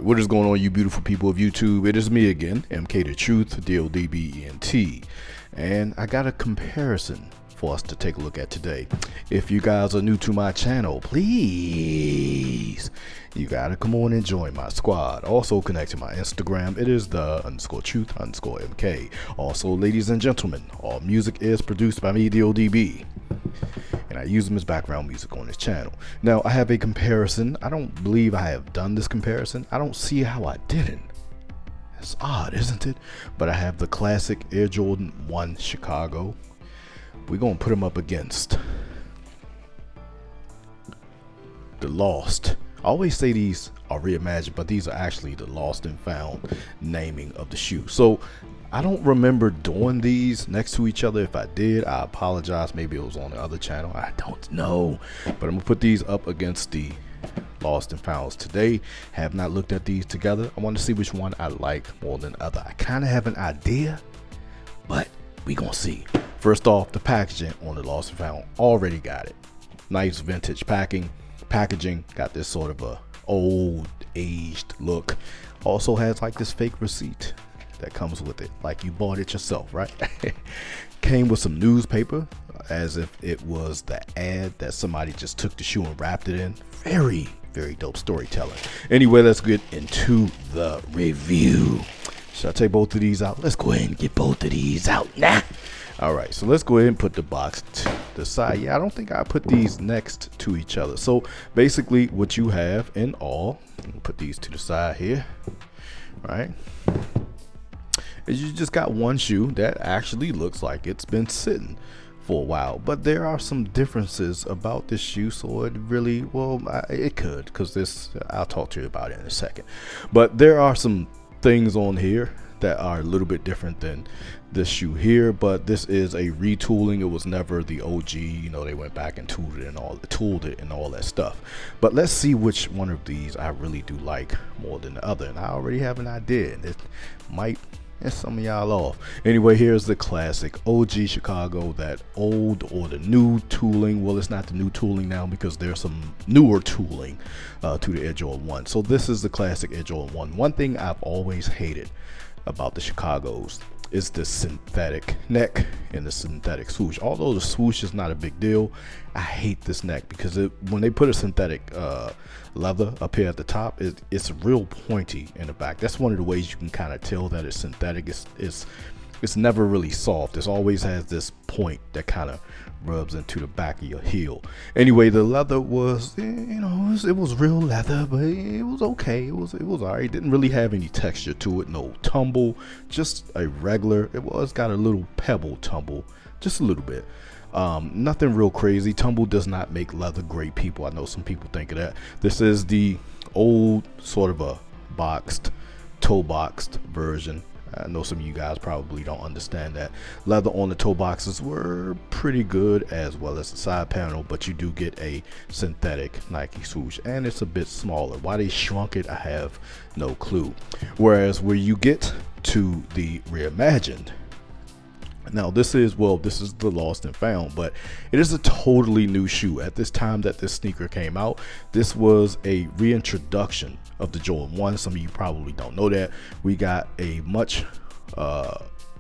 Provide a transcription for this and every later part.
what is going on, you beautiful people of YouTube? It is me again, MK the Truth, DLDBENT, and I got a comparison for us to take a look at today. If you guys are new to my channel, please, you gotta come on and join my squad. Also connect to my Instagram. It is the_truth_MK. Also, ladies and gentlemen, all music is produced by me, DLDB, and I use them as background music on this channel. Now, I have a comparison. I don't believe I have done this comparison. I don't see how I didn't. It's odd, isn't it? But I have the classic Air Jordan 1 Chicago. We're gonna put them up against the Lost. I always say these are reimagined, but these are actually the lost and found naming of the shoe. So I don't remember doing these next to each other. If I did, I apologize. Maybe it was on the other channel. I don't know. But I'm gonna put these up against the lost and founds today. Have not looked at these together. I want to see which one I like more than the other. I kind of have an idea, but we gonna see. First off, the packaging on the lost and found, already got it. Nice vintage packaging. Got this sort of a old aged look. Also has like this fake receipt that comes with it, like you bought it yourself, right? Came with some newspaper, as if it was the ad that somebody just took the shoe and wrapped it in. Very, very dope storytelling. Anyway, let's get into the review. Should I take both of these out? Let's go ahead and get both of these out now. All right, so let's go ahead and put the box to the side. Yeah, I don't think I put these next to each other. So basically what you have in all, put these to the side here, right, is you just got one shoe that actually looks like it's been sitting for a while. But there are some differences about this shoe, so it really, well, it could, because this, I'll talk to you about it in a second. But there are some things on here that are a little bit different than this shoe here, but this is a retooling. It was never the OG, you know, they went back and tooled it and all that stuff. But let's see which one of these I really do like more than the other, and I already have an idea, and it might piss some of y'all off. Anyway, here's the classic OG Chicago, that old or the new tooling. Well, it's not the new tooling now because there's some newer tooling to the Air Jordan 1. So this is the classic Air Jordan 1. One thing I've always hated about the Chicagos is the synthetic neck and the synthetic swoosh. Although the swoosh is not a big deal, I hate this neck because when they put a synthetic leather up here at the top, it's real pointy in the back. That's one of the ways you can kind of tell that it's synthetic. It's never really soft. It always has this point that kind of rubs into the back of your heel. Anyway, the leather was, you know, it was real leather, but it was okay. It was alright. It didn't really have any texture to it. No tumble, just a regular. It was got a little pebble tumble, just a little bit. Nothing real crazy. Tumble does not make leather great, people. I know some people think of that. This is the old sort of a toe boxed version. I know some of you guys probably don't understand that. Leather on the toe boxes were pretty good, as well as the side panel, but you do get a synthetic Nike swoosh, and it's a bit smaller. Why they shrunk it, I have no clue. Whereas where you get to the reimagined, now this is the lost and found, but it is a totally new shoe. At this time that this sneaker came out, this was a reintroduction of the Jordan 1. Some of you probably don't know that. We got a much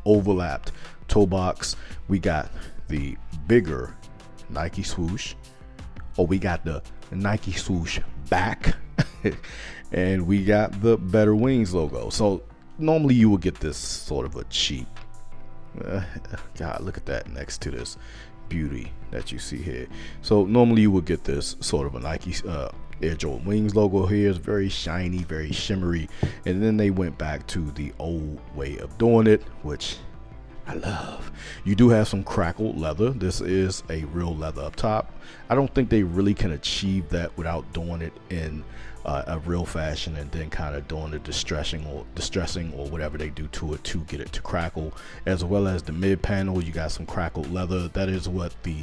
overlapped toe box. We got the bigger Nike swoosh, or we got the Nike swoosh back and we got the Better Wings logo. So normally you would get this sort of a cheap, God, look at that next to this beauty that you see here. So normally you would get this sort of a Nike Air Jordan Wings logo here. It's very shiny, very shimmery, and then they went back to the old way of doing it, which I love. You do have some crackled leather. This is a real leather up top. I don't think they really can achieve that without doing it in a real fashion, and then kind of doing the distressing or whatever they do to it to get it to crackle. As well as the mid panel, you got some crackled leather. That is what the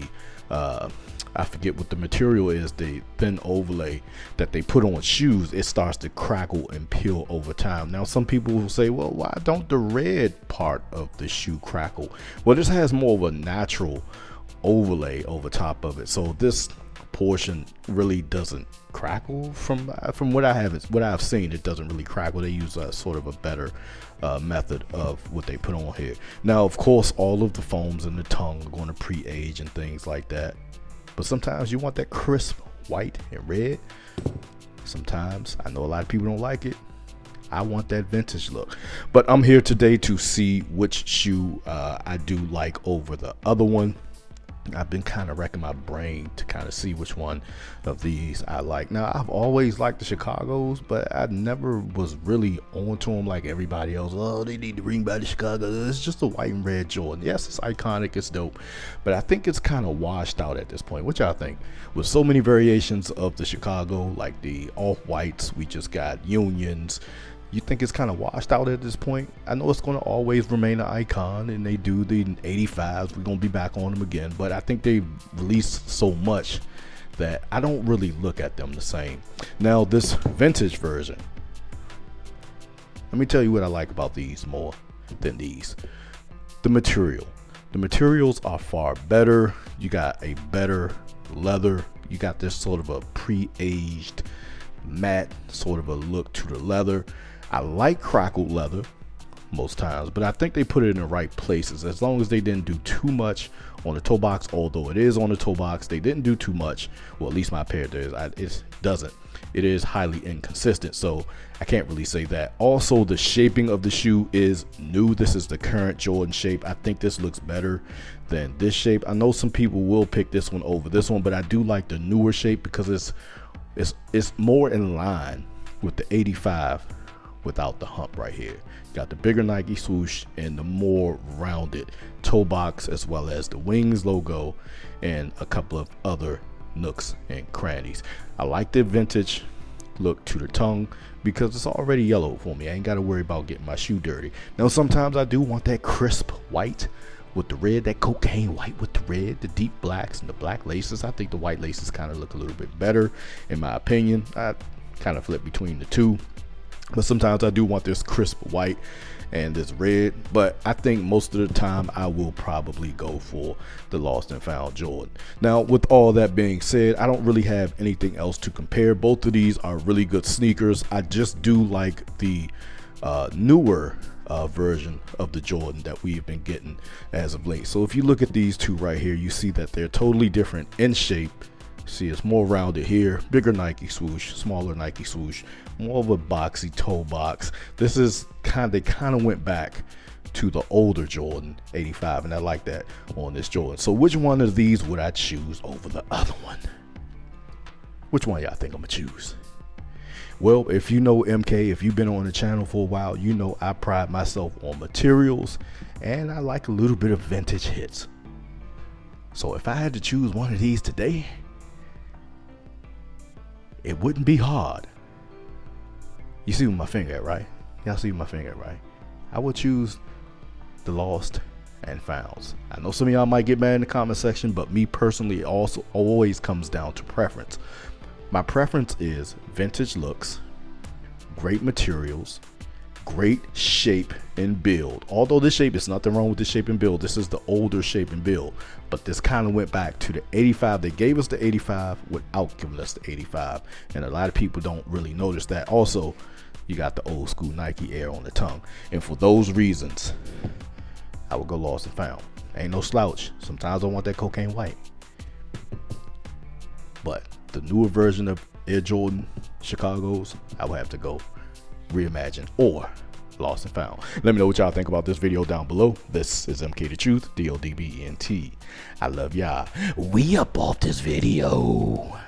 I forget what the material is, the thin overlay that they put on shoes. It starts to crackle and peel over time. Now some people will say, well, why don't the red part of the shoe crackle? Well, this has more of a natural overlay over top of it. So this portion really doesn't crackle from what I've seen. It doesn't really crackle. They use a sort of a better method of what they put on here. Now, of course, all of the foams in the tongue are going to pre-age and things like that, but sometimes you want that crisp white and red. Sometimes, I know a lot of people don't like it, I want that vintage look. But I'm here today to see which shoe I do like over the other one. I've been kind of racking my brain to kind of see which one of these I like. Now, I've always liked the Chicago's, but I never was really on to them like everybody else. Oh, they need to bring back the Chicago. It's just a white and red Jordan. Yes, it's iconic, it's dope, but I think it's kind of washed out at this point. What y'all think? With so many variations of the Chicago, like the off-whites, we just got Unions. You think it's kind of washed out at this point? I know it's going to always remain an icon, and they do the 85s. We're going to be back on them again, but I think they've released so much that I don't really look at them the same. Now, this vintage version, let me tell you what I like about these more than these. The material. The materials are far better. You got a better leather. You got this sort of a pre-aged matte sort of a look to the leather. I like crackled leather most times, but I think they put it in the right places. As long as they didn't do too much on the toe box, although it is on the toe box, they didn't do too much. Well, at least my pair does. It doesn't. It is highly inconsistent, so I can't really say that. Also, the shaping of the shoe is new. This is the current Jordan shape. I think this looks better than this shape. I know some people will pick this one over this one, but I do like the newer shape because it's more in line with the 85 without the hump right here. Got the bigger Nike swoosh and the more rounded toe box, as well as the Wings logo and a couple of other nooks and crannies. I like the vintage look to the tongue because it's already yellow for me. I ain't got to worry about getting my shoe dirty. Now, sometimes I do want that crisp white with the red, that cocaine white with the red, the deep blacks and the black laces. I think the white laces kind of look a little bit better in my opinion. I kind of flip between the two, but sometimes I do want this crisp white and this red. But I think most of the time I will probably go for the Lost and Found Jordan. Now, with all that being said, I don't really have anything else to compare. Both of these are really good sneakers. I just do like the newer version of the Jordan that we've been getting as of late. So if you look at these two right here, you see that they're totally different in shape. See, it's more rounded here, bigger Nike swoosh, smaller Nike swoosh, more of a boxy toe box. This is they kind of went back to the older Jordan 85, and I like that on this Jordan. So which one of these would I choose over the other one? Which one y'all think I'm gonna choose? Well, if you know MK, if you've been on the channel for a while, you know I pride myself on materials, and I like a little bit of vintage hits. So if I had to choose one of these today, it wouldn't be hard. You see where my finger at, right? Y'all see my finger at, right? I would choose the Lost and Founds. I know some of y'all might get mad in the comment section, but me personally, it also always comes down to preference. My preference is vintage looks, great materials, great shape and build. Although this shape, is nothing wrong with the shape and build. This is the older shape and build, but this kind of went back to the 85. They gave us the 85 without giving us the 85, and a lot of people don't really notice that. Also, you got the old school Nike Air on the tongue, and for those reasons, I would go Lost and Found. Ain't no slouch. Sometimes I want that cocaine white, but the newer version of Air Jordan Chicago's, I would have to go Reimagine or Lost and Found. Let me know what y'all think about this video down below. This is MK the Truth, DODBENT. I love y'all. We up off this video.